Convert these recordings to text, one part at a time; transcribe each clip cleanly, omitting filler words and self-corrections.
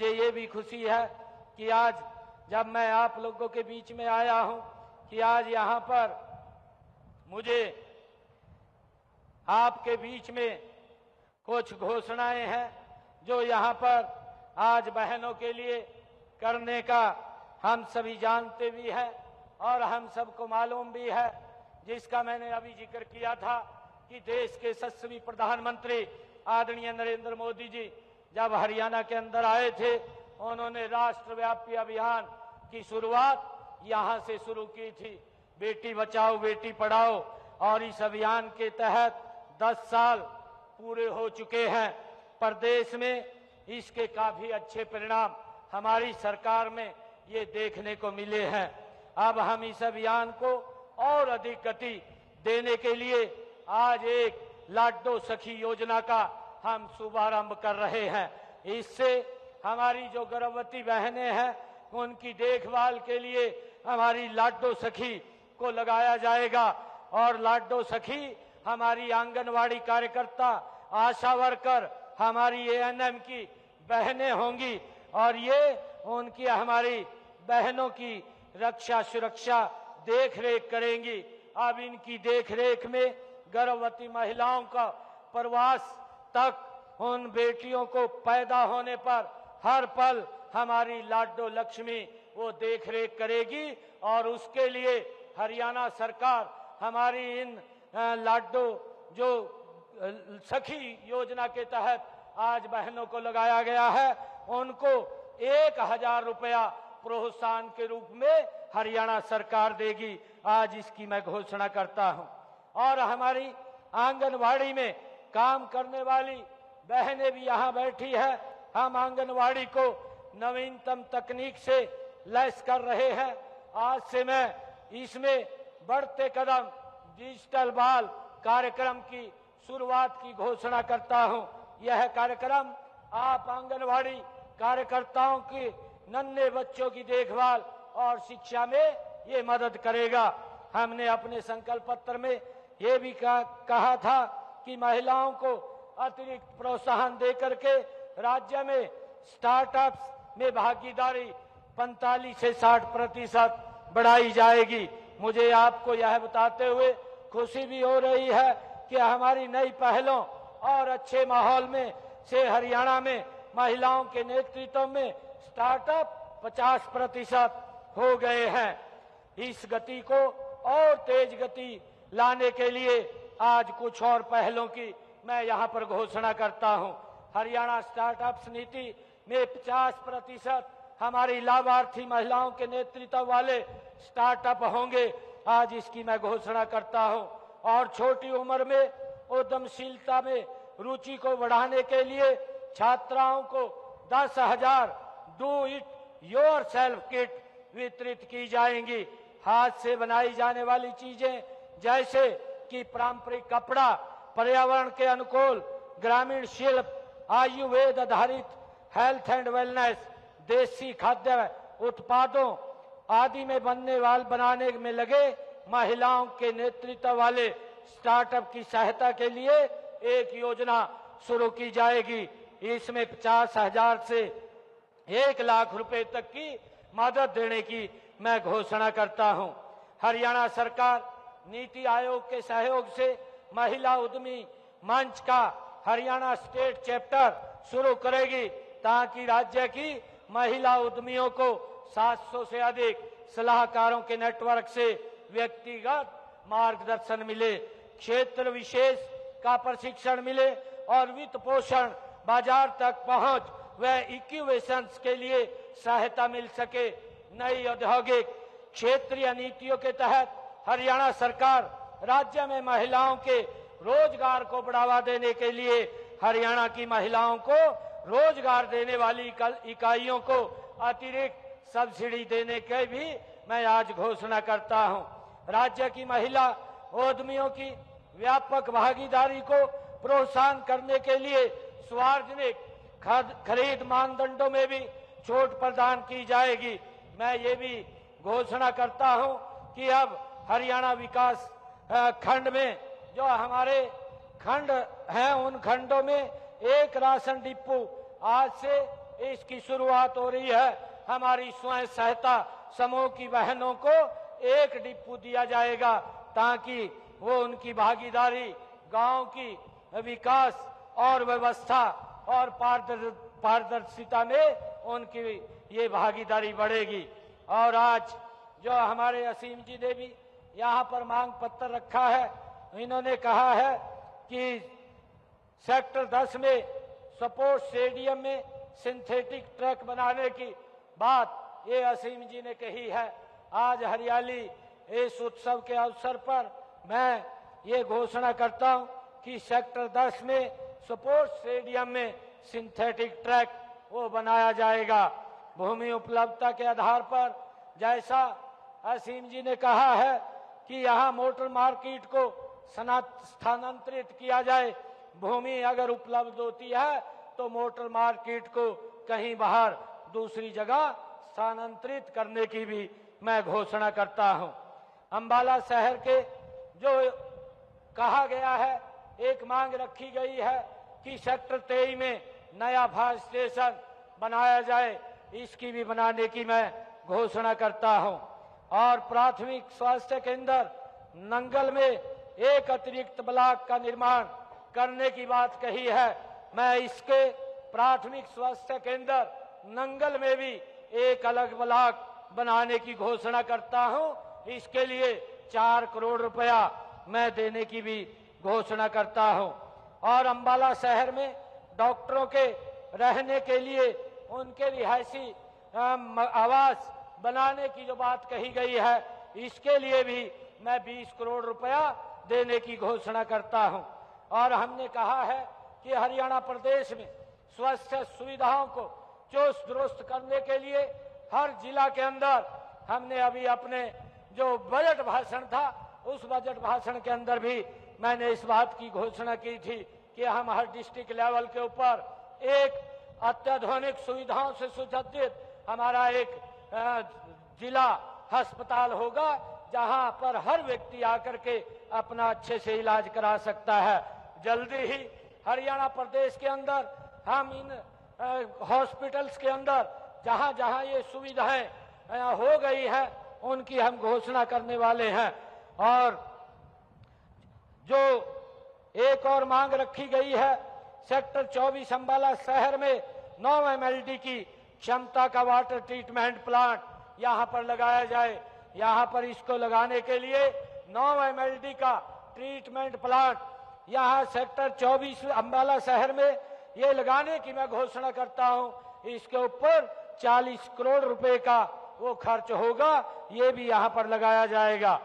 मुझे ये भी खुशी है कि आज जब मैं आप लोगों के बीच में आया हूं कि आज यहाँ पर मुझे आपके बीच में कुछ घोषणाएं हैं जो यहाँ पर आज बहनों के लिए करने का हम सभी जानते भी हैं और हम सबको मालूम भी है, जिसका मैंने अभी जिक्र किया था कि देश के यशस्वी प्रधानमंत्री आदरणीय नरेंद्र मोदी जी जब हरियाणा के अंदर आए थे, उन्होंने राष्ट्रव्यापी अभियान की शुरुआत यहाँ से शुरू की थी, बेटी बचाओ बेटी पढ़ाओ। और इस अभियान के तहत 10 साल पूरे हो चुके हैं। प्रदेश में इसके काफी अच्छे परिणाम हमारी सरकार में ये देखने को मिले हैं। अब हम इस अभियान को और अधिक गति देने के लिए आज एक लाडो सखी योजना का हम शुभारंभ कर रहे हैं। इससे हमारी जो गर्भवती बहनें हैं उनकी देखभाल के लिए हमारी लाडो सखी को लगाया जाएगा और लाडो सखी हमारी आंगनवाड़ी कार्यकर्ता, आशा वर्कर, हमारी एएनएम की बहनें होंगी और ये उनकी हमारी बहनों की रक्षा सुरक्षा देख रेख करेंगी। अब इनकी देख रेख में गर्भवती महिलाओं का प्रवास तक उन बेटियों को पैदा होने पर हर पल हमारी लाडो लक्ष्मी वो देख रेख करेगी और उसके लिए हरियाणा सरकार हमारी इन लाडो जो सखी योजना के तहत आज बहनों को लगाया गया है, उनको 1000 रुपया प्रोत्साहन के रूप में हरियाणा सरकार देगी। आज इसकी मैं घोषणा करता हूं। और हमारी आंगनवाड़ी में काम करने वाली बहनें भी यहाँ बैठी है। हम आंगनवाड़ी को नवीनतम तकनीक से लैस कर रहे हैं। आज से मैं इसमें बढ़ते कदम डिजिटल बाल कार्यक्रम की शुरुआत की घोषणा करता हूं। यह कार्यक्रम आप आंगनवाड़ी कार्यकर्ताओं की नन्हे बच्चों की देखभाल और शिक्षा में ये मदद करेगा। हमने अपने संकल्प पत्र में ये भी कहा था कि महिलाओं को अतिरिक्त प्रोत्साहन देकर के राज्य में स्टार्टअप्स में भागीदारी 45 से 60% बढ़ाई जाएगी। मुझे आपको यह बताते हुए खुशी भी हो रही है कि हमारी नई पहलों और अच्छे माहौल में से हरियाणा में महिलाओं के नेतृत्व में स्टार्टअप 50% हो गए हैं। इस गति को और तेज गति लाने के लिए आज कुछ और पहलों की मैं यहाँ पर घोषणा करता हूँ। हरियाणा स्टार्टअप्स नीति में 50% हमारी लाभार्थी महिलाओं के नेतृत्व वाले स्टार्टअप होंगे। आज इसकी मैं घोषणा करता हूँ। और छोटी उम्र में उद्यमशीलता में रुचि को बढ़ाने के लिए छात्राओं को 10,000 do it your self kit वितरित की जाएंगी। हाथ से बनाई जाने वाली चीजें जैसे कि पारंपरिक कपड़ा, पर्यावरण के अनुकूल ग्रामीण शिल्प, आयुर्वेद आधारित हेल्थ एंड वेलनेस, देसी खाद्य उत्पादों आदि में बनाने में लगे महिलाओं के नेतृत्व वाले स्टार्टअप की सहायता के लिए एक योजना शुरू की जाएगी। इसमें 50,000 से 1 लाख रुपए तक की मदद देने की मैं घोषणा करता हूं। हरियाणा सरकार नीति आयोग के सहयोग से महिला उद्यमी मंच का हरियाणा स्टेट चैप्टर शुरू करेगी ताकि राज्य की महिला उद्यमियों को 700 से अधिक सलाहकारों के नेटवर्क से व्यक्तिगत मार्गदर्शन मिले, क्षेत्र विशेष का प्रशिक्षण मिले और वित्त पोषण, बाजार तक पहुंच व इक्यूवेशंस के लिए सहायता मिल सके। नई औद्योगिक क्षेत्रीय नीतियों के तहत हरियाणा सरकार राज्य में महिलाओं के रोजगार को बढ़ावा देने के लिए हरियाणा की महिलाओं को रोजगार देने वाली इकाइयों को अतिरिक्त सब्सिडी देने के भी मैं आज घोषणा करता हूं। राज्य की महिला उद्यमियों की व्यापक भागीदारी को प्रोत्साहन करने के लिए सार्वजनिक खरीद मानदंडों में भी छूट प्रदान की जाएगी। मैं ये भी घोषणा करता हूं कि अब हरियाणा विकास खंड में जो हमारे खंड हैं उन खंडों में एक राशन डिपो आज से इसकी शुरुआत हो रही है। हमारी स्वयं सहायता समूह की बहनों को एक डिपो दिया जाएगा ताकि वो उनकी भागीदारी गांव की विकास और व्यवस्था और पारदर्शिता में उनकी ये भागीदारी बढ़ेगी। और आज जो हमारे असीम जी ने भी यहाँ पर मांग पत्र रखा है, इन्होंने कहा है कि सेक्टर 10 में स्पोर्ट्स स्टेडियम में सिंथेटिक ट्रैक बनाने की बात ये असीम जी ने कही है। आज हरियाली इस उत्सव के अवसर पर मैं ये घोषणा करता हूं कि सेक्टर 10 में स्पोर्ट्स स्टेडियम में सिंथेटिक ट्रैक वो बनाया जाएगा। भूमि उपलब्धता के आधार पर जैसा असीम जी ने कहा है कि यहाँ मोटर मार्केट को स्थानांतरित किया जाए, भूमि अगर उपलब्ध होती है तो मोटर मार्केट को कहीं बाहर दूसरी जगह स्थानांतरित करने की भी मैं घोषणा करता हूं। अंबाला शहर के जो कहा गया है, एक मांग रखी गई है कि सेक्टर 23 में नया फायर स्टेशन बनाया जाए, इसकी भी बनाने की मैं घोषणा करता हूं। और प्राथमिक स्वास्थ्य केंद्र नंगल में एक अतिरिक्त ब्लॉक का निर्माण करने की बात कही है। मैं इसके प्राथमिक स्वास्थ्य केंद्र नंगल में भी एक अलग ब्लॉक बनाने की घोषणा करता हूं। इसके लिए 4 करोड़ रुपया मैं देने की भी घोषणा करता हूं। और अंबाला शहर में डॉक्टरों के रहने के लिए उनके रिहायशी आवास बनाने की जो बात कही गई है, इसके लिए भी मैं 20 करोड़ रुपया देने की घोषणा करता हूं। और हमने कहा है कि हरियाणा प्रदेश में स्वास्थ्य सुविधाओं को चुस्त दुरुस्त करने के लिए हर जिला के अंदर हमने अभी अपने जो बजट भाषण था, उस बजट भाषण के अंदर भी मैंने इस बात की घोषणा की थी कि हम हर डिस्ट्रिक्ट लेवल के ऊपर एक अत्याधुनिक सुविधाओं से सुसज्जित हमारा एक जिला अस्पताल होगा, जहां पर हर व्यक्ति आकर के अपना अच्छे से इलाज करा सकता है। जल्दी ही हरियाणा प्रदेश के अंदर हम इन हॉस्पिटल्स के अंदर जहां जहां ये सुविधाएं हो गई है, उनकी हम घोषणा करने वाले हैं। और जो एक और मांग रखी गई है, सेक्टर 24 अंबाला शहर में 9 MLD की क्षमता का वाटर ट्रीटमेंट प्लांट यहां पर लगाया जाए। यहां पर इसको लगाने के लिए 9 MLD का ट्रीटमेंट प्लांट यहां सेक्टर 24 अंबाला शहर में ये लगाने की मैं घोषणा करता हूं। इसके ऊपर 40 करोड़ रुपए का वो खर्च होगा, ये भी यहां पर लगाया जाएगा।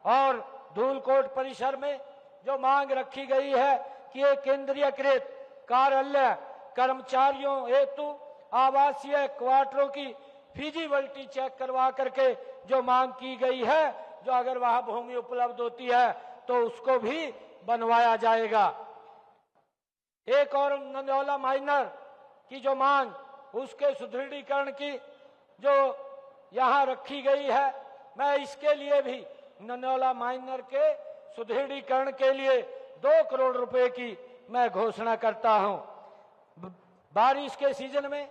और धूलकोट परिसर में जो मांग रखी गई है कि एक केंद्रीयकृत कार्यालय कर्मचारियों हेतु आवासीय क्वार्टरों की फिजिबिलिटी चेक करवा करके जो मांग की गई है, जो अगर वहां भूमि उपलब्ध होती है तो उसको भी बनवाया जाएगा। एक और नंदौला माइनर की जो मांग, उसके सुदृढ़ीकरण की जो यहां रखी गई है, मैं इसके लिए भी नंदौला माइनर के सुदृढ़ीकरण के लिए 2 करोड़ रुपए की मैं घोषणा करता हूं। बारिश के सीजन में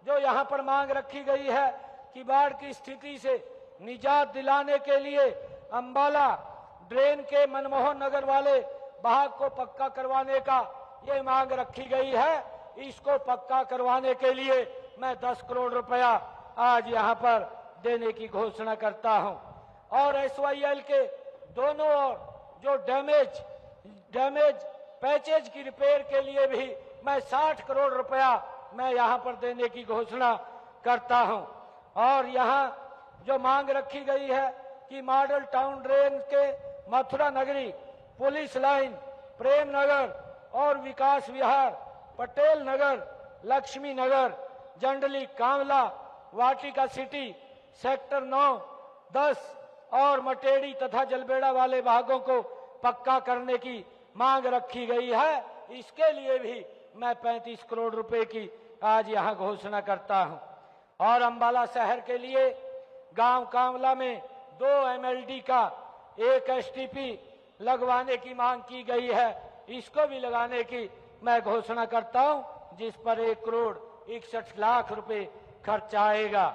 जो यहां पर मांग रखी गई है कि बाढ़ की स्थिति से निजात दिलाने के लिए अंबाला ड्रेन के मनमोहन नगर वाले भाग को पक्का करवाने का ये मांग रखी गई है। इसको पक्का करवाने के लिए मैं 10 करोड़ रुपया आज यहां पर देने की घोषणा करता हूं। और SYL के दोनों ओर जो डैमेज पैचेज की रिपेयर के लिए भी मैं 60 करोड़ रुपया मैं यहां पर देने की घोषणा करता हूं। और यहां जो मांग रखी गई है कि मॉडल टाउन ड्रेन के मथुरा नगरी, पुलिस लाइन, प्रेम नगर और विकास विहार, पटेल नगर, लक्ष्मी नगर, जंडली, कांवला, वाटिका सिटी, सेक्टर 9, 10 और मटेड़ी तथा जलबेड़ा वाले भागों को पक्का करने की मांग रखी गई है। इसके लिए भी मैं 35 करोड़ रुपए की आज यहां घोषणा करता हूं। और अंबाला शहर के लिए गांव कांवला में 2 MLD का 1 STP लगवाने की मांग की गई है। इसको भी लगाने की मैं घोषणा करता हूं, जिस पर 1 करोड़ 61 लाख रुपए खर्च आएगा।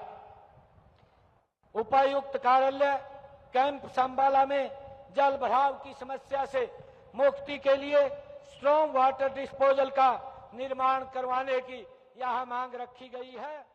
उपायुक्त कार्यालय कैंप संबाला में जल भराव की समस्या से मुक्ति के लिए स्ट्रॉम वाटर डिस्पोजल का निर्माण करवाने की यहां मांग रखी गई है।